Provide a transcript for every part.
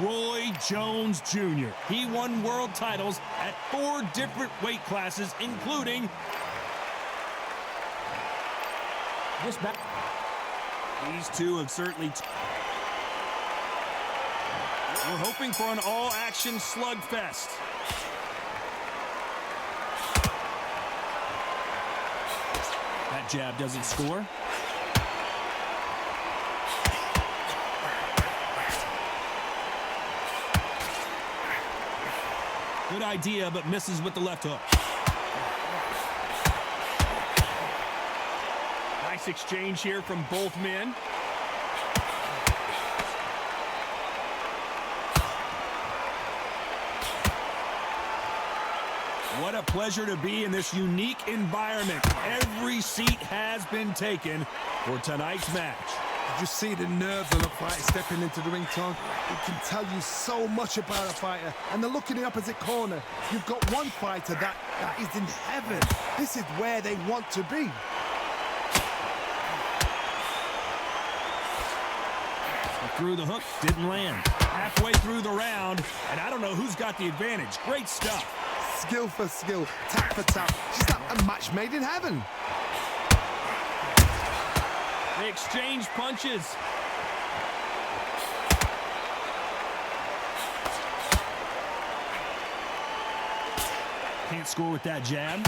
Roy Jones Jr. He won world titles at 4 different weight classes, including this back. These two have certainly... We're hoping for an all-action slugfest. That jab doesn't score. Good idea, but misses with the left hook. Nice exchange here from both men. What a pleasure to be in this unique environment. Every seat has been taken for tonight's match. Did you see the nerves on the fighter stepping into the ring, Tom? It can tell you so much about a fighter. And the look in the opposite corner. You've got one fighter that is in heaven. This is where they want to be. Through the hook, didn't land. Halfway through the round, and I don't know who's got the advantage. Great stuff. Skill for skill, tap for tap. Just a match made in heaven. They exchange punches. Can't score with that jab.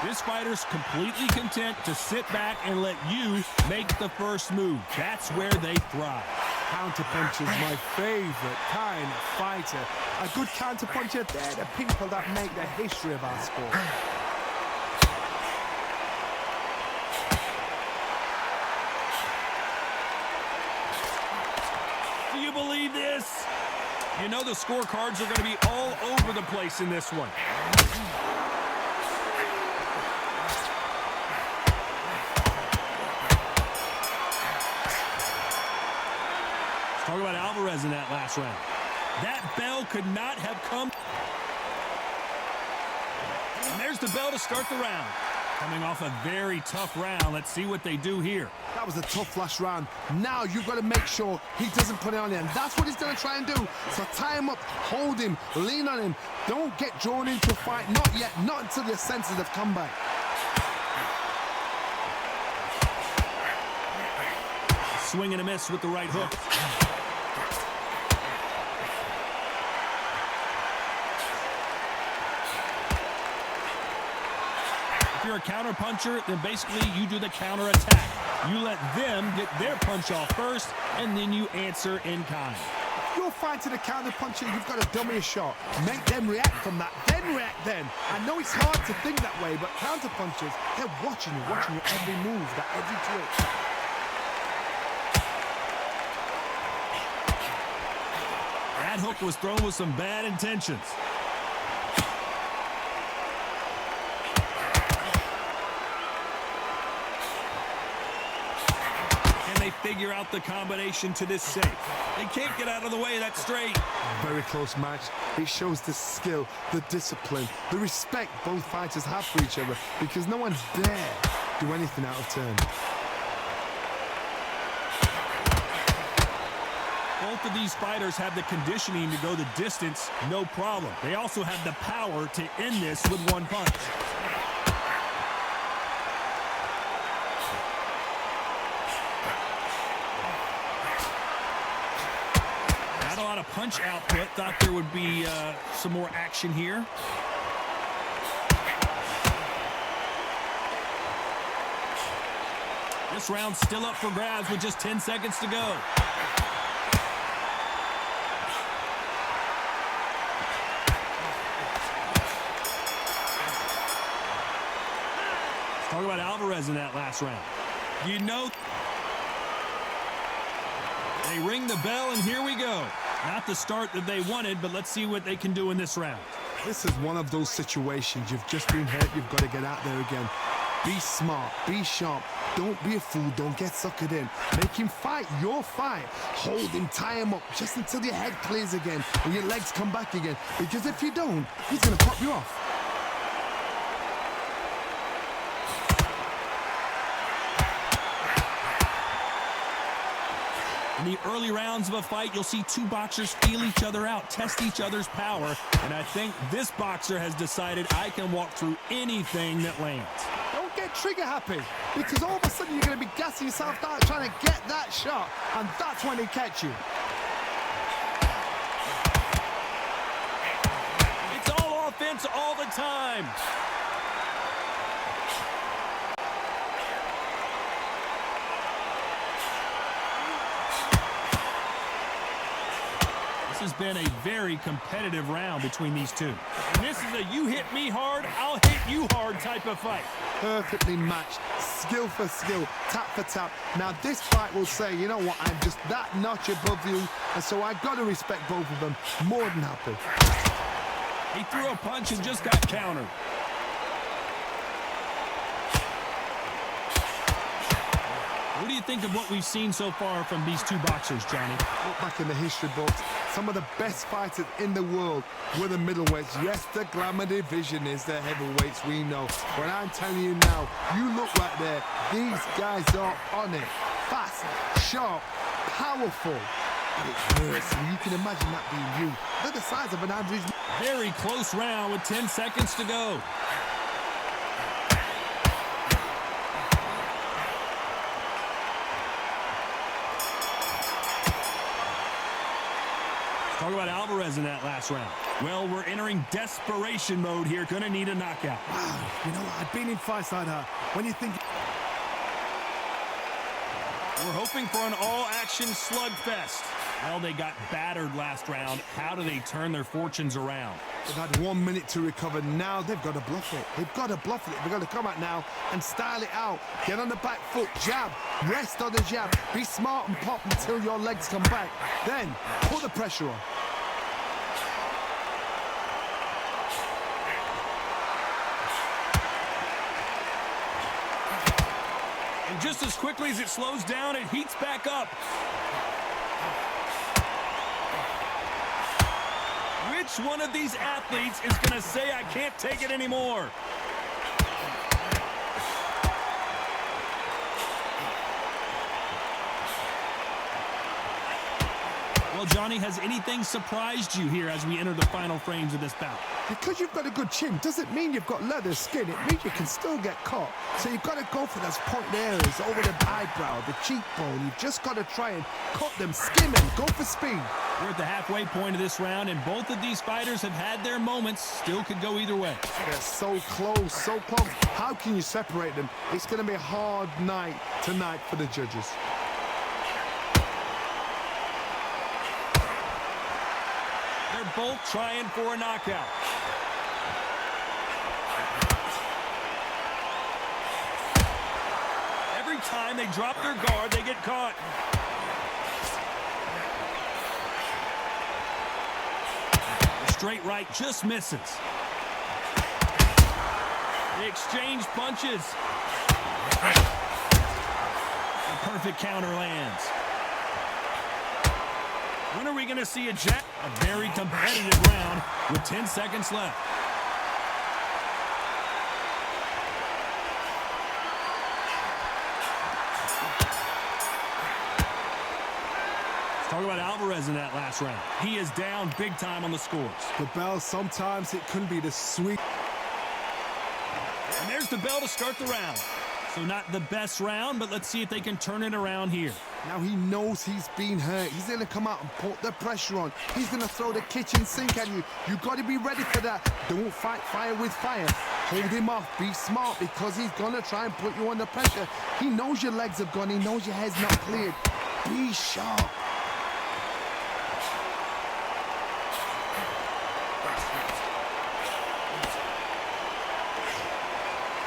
This fighter's completely content to sit back and let you make the first move. That's where they thrive. Counterpunch is my favorite kind of fighter. A good counterpuncher, they're the people that make the history of our sport. Do you believe this? You know the scorecards are going to be all over the place in this one. Talk about Alvarez in that last round. That bell could not have come. And there's the bell to start the round. Coming off a very tough round. Let's see what they do here. That was a tough last round. Now you've got to make sure he doesn't put it on you. And that's what he's going to try and do. So tie him up, hold him, lean on him. Don't get drawn into a fight. Not yet. Not until your senses have come back. Swing and a miss with the right hook. If you're a counter-puncher, then basically you do the counter-attack. You let them get their punch off first, and then you answer in kind. If you're fighting a counter-puncher, you've got to dummy a shot. Make them react from that, then react then. I know it's hard to think that way, but counter-punchers, they're watching you every move, that every twitch. That hook was thrown with some bad intentions. Can they figure out the combination to this safe? They can't get out of the way of that straight. Very close match. It shows the skill, the discipline, the respect both fighters have for each other, because no one dare do anything out of turn. Both of these fighters have the conditioning to go the distance, no problem. They also have the power to end this with one punch. Not a lot of punch output. Thought there would be some more action here. This round's still up for grabs with just 10 seconds to go. Talk about Alvarez in that last round. You know, they ring the bell, and here we go. Not the start that they wanted, but let's see what they can do in this round. This is one of those situations. You've just been hurt. You've got to get out there again. Be smart. Be sharp. Don't be a fool. Don't get suckered in. Make him fight your fight. Hold him. Tie him up just until your head clears again and your legs come back again. Because if you don't, he's going to pop you off. In the early rounds of a fight, you'll see two boxers feel each other out, test each other's power, and I think this boxer has decided I can walk through anything that lands. Don't get trigger happy, because all of a sudden you're going to be gassing yourself out trying to get that shot, and that's when they catch you. It's all offense all the time. This has been a very competitive round between these two. And this is a you hit me hard, I'll hit you hard type of fight. Perfectly matched, skill for skill, tap for tap. Now this fight will say, you know what, I'm just that notch above you, and so I got to respect both of them. More than happy. He threw a punch and just got countered. What do you think of what we've seen so far from these two boxers, Johnny? Look back in the history books. Some of the best fighters in the world were the middleweights. Yes, the glamour division is the heavyweights, we know. But I'm telling you now, you look right there. These guys are on it. Fast, sharp, powerful. But it hurts, and you can imagine that being you. They're the size of an average. Very close round with 10 seconds to go. Talk about Alvarez in that last round. Well, we're entering desperation mode here. Gonna need a knockout. Wow, you know what? I've been in fights like that. When you think... We're hoping for an all-action slugfest. Well, they got battered last round. How do they turn their fortunes around? They've had 1 minute to recover. Now they've got to bluff it. They've got to bluff it. They've got to come out now and style it out. Get on the back foot, jab, rest on the jab. Be smart and pop until your legs come back. Then put the pressure on. And just as quickly as it slows down, it heats back up. Which one of these athletes is going to say, I can't take it anymore? Well, Johnny, has anything surprised you here as we enter the final frames of this bout? Because you've got a good chin doesn't mean you've got leather skin. It means you can still get caught. So you've got to go for those point areas over the eyebrow, the cheekbone. You've just got to try and cut them, skim them, go for speed. We're at the halfway point of this round, and both of these fighters have had their moments. Still could go either way. They're so close, so close. How can you separate them? It's going to be a hard night tonight for the judges. They're both trying for a knockout. Every time they drop their guard, they get caught. The straight right just misses. They exchange punches. The perfect counter lands. When are we going to see a jab? A very competitive round with 10 seconds left. Let's talk about Alvarez in that last round. He is down big time on the scores. The bell, sometimes it can be the sweet. And there's the bell to start the round. So not the best round, but let's see if they can turn it around here. Now he knows he's been hurt. He's going to come out and put the pressure on. He's going to throw the kitchen sink at you. You've got to be ready for that. Don't fight fire with fire. Hold him off. Be smart, because he's going to try and put you under pressure. He knows your legs have gone. He knows your head's not cleared. Be sharp.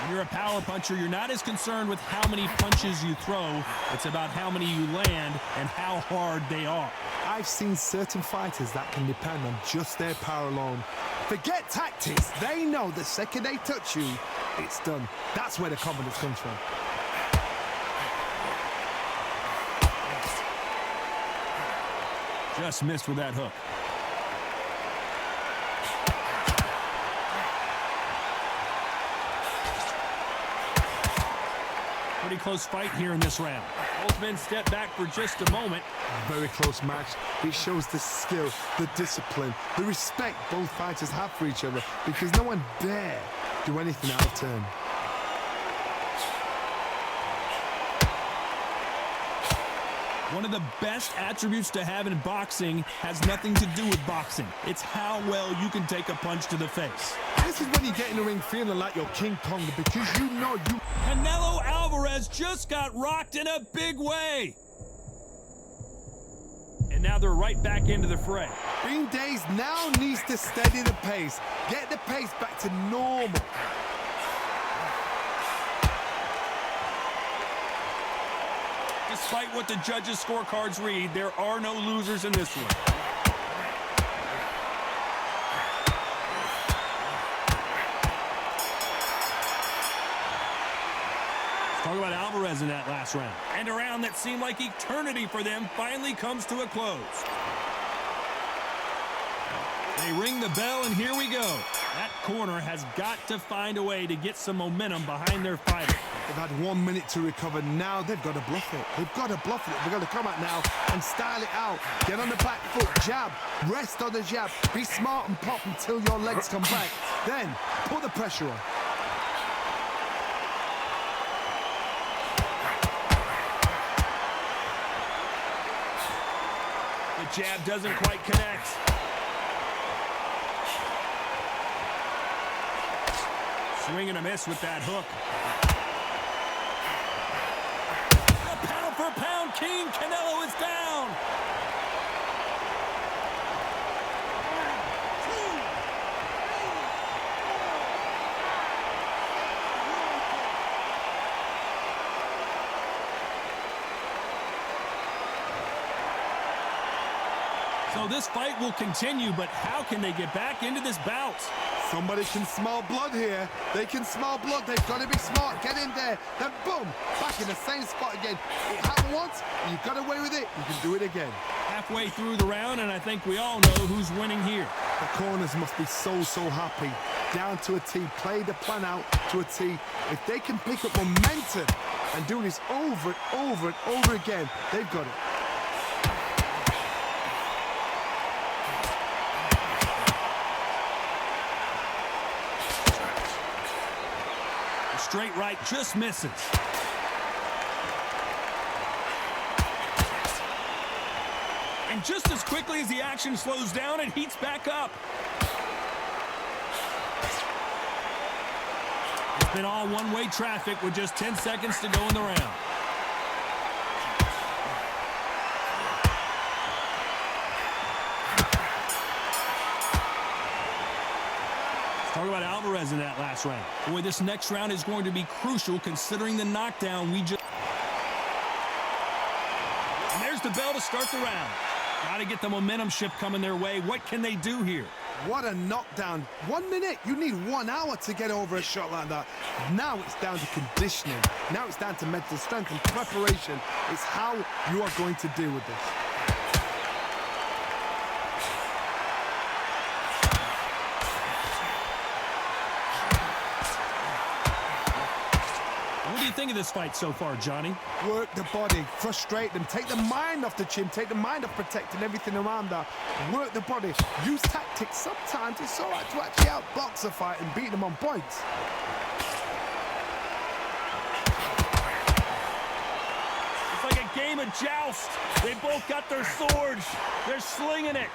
When you're a power puncher, you're not as concerned with how many punches you throw. It's about how many you land and how hard they are. I've seen certain fighters that can depend on just their power alone. Forget tactics. They know the second they touch you, it's done. That's where the confidence comes from. Just missed with that hook. Pretty close fight here in this round. Both men step back for just a moment. Very close match. It shows the skill, the discipline, the respect both fighters have for each other, because no one dare do anything out of turn. One of the best attributes to have in boxing has nothing to do with boxing. It's how well you can take a punch to the face. This is when you get in the ring feeling like you're King Kong, because you know you... Canelo Alvarez just got rocked in a big way. And now they're right back into the fray. Bean Days now needs to steady the pace. Get the pace back to normal. Despite what the judges' scorecards read, there are no losers in this one. Talk about Alvarez in that last round. And a round that seemed like eternity for them finally comes to a close. They ring the bell, and here we go. That corner has got to find a way to get some momentum behind their fighter. They've had 1 minute to recover. Now they've got to bluff it. They've got to bluff it. They've got to come out now and style it out. Get on the back foot, jab, rest on the jab. Be smart and pop until your legs come back. Then put the pressure on. The jab doesn't quite connect. Swing and a miss with that hook. The pound for pound king, Canelo is down. So this fight will continue, but how can they get back into this bout? Somebody can smell blood here. They can smell blood. They've got to be smart. Get in there. Then boom, back in the same spot again. It happened once. You got away with it. You can do it again. Halfway through the round, and I think we all know who's winning here. The corners must be so happy. Down to a T. Play the plan out to a T. If they can pick up momentum and do this over and over and over again, they've got it. Straight right just misses. And just as quickly as the action slows down, it heats back up. It's been all one-way traffic with just 10 seconds to go in the round. Talk about Alvarez in that last round. Boy, this next round is going to be crucial considering the knockdown we just... And there's the bell to start the round. Got to get the momentum shift coming their way. What can they do here? What a knockdown. 1 minute. You need 1 hour to get over a shot like that. Now it's down to conditioning. Now it's down to mental strength and preparation. It's how you are going to deal with this. What do you think of this fight so far, Johnny? Work the body, frustrate them, take the mind off the chin, take the mind off protecting everything around that. Work the body, use tactics. Sometimes it's all right to actually outbox a fight and beat them on points. It's like a game of joust. They both got their swords. They're slinging it.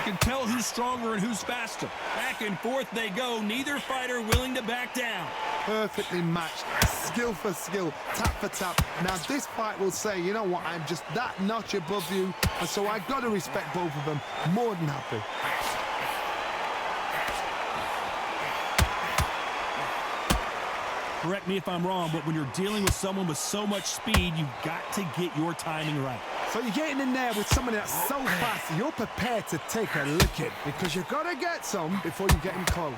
You can tell who's stronger and who's faster. Back and forth they go, neither fighter willing to back down. Perfectly matched, skill for skill, tap for tap. Now this fight will say, you know what, I'm just that notch above you, and so I got to respect both of them. More than happy. Correct me if I'm wrong, but when you're dealing with someone with so much speed, you've got to get your timing right. So you're getting in there with somebody that's so fast, you're prepared to take a licking, because you've got to get some before you get in close.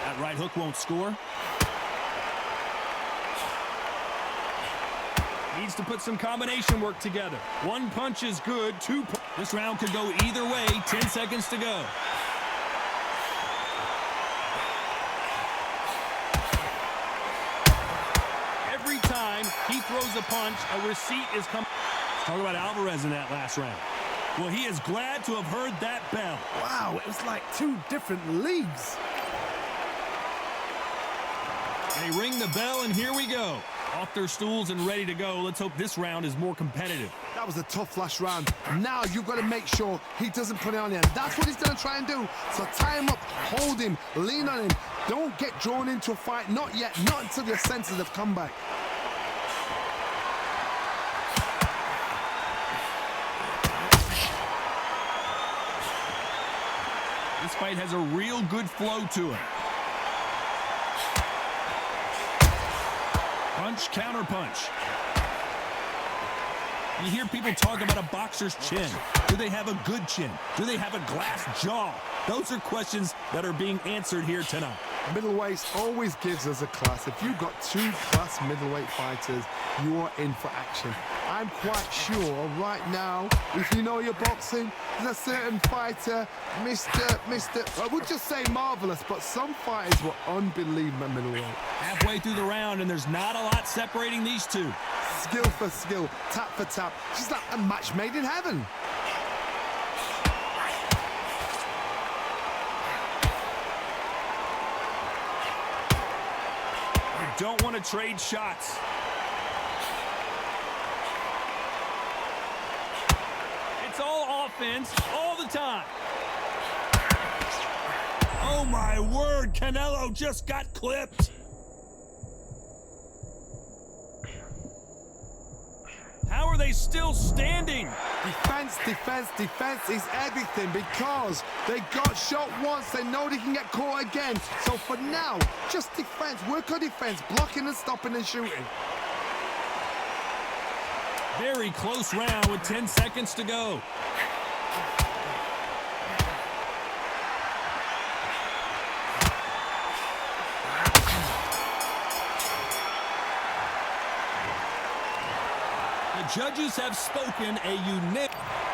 That right hook won't score. Needs to put some combination work together. One punch is good, This round could go either way, 10 seconds to go. Every time he throws a punch, a receipt is coming. Talk about Alvarez in that last round. Well, he is glad to have heard that bell. Wow, it was like two different leagues. They ring the bell, and here we go. Off their stools and ready to go. Let's hope this round is more competitive. That was a tough last round. Now you've got to make sure he doesn't put it on you. And that's what he's going to try and do. So tie him up, hold him, lean on him. Don't get drawn into a fight. Not yet. Not until your senses have come back. This fight has a real good flow to it. Punch, counter punch. You hear people talk about a boxer's chin. Do they have a good chin? Do they have a glass jaw? Those are questions that are being answered here tonight. Middleweight always gives us a class. If you've got two class middleweight fighters, you are in for action. I'm quite sure right now, if you know your boxing, there's a certain fighter, I would just say marvelous, but some fighters were unbelievable middleweight. Halfway through the round, and there's not a lot separating these two. Skill for skill, tap for tap. She's like a match made in heaven. You don't want to trade shots. It's all offense all the time. Oh my word, Canelo just got clipped. How are they still standing? Defense, defense, defense is everything because they got shot once. They know they can get caught again. So for now, just defense. Work on defense, blocking and stopping and shooting. Very close round with 10 seconds to go. The judges have spoken a unanimous.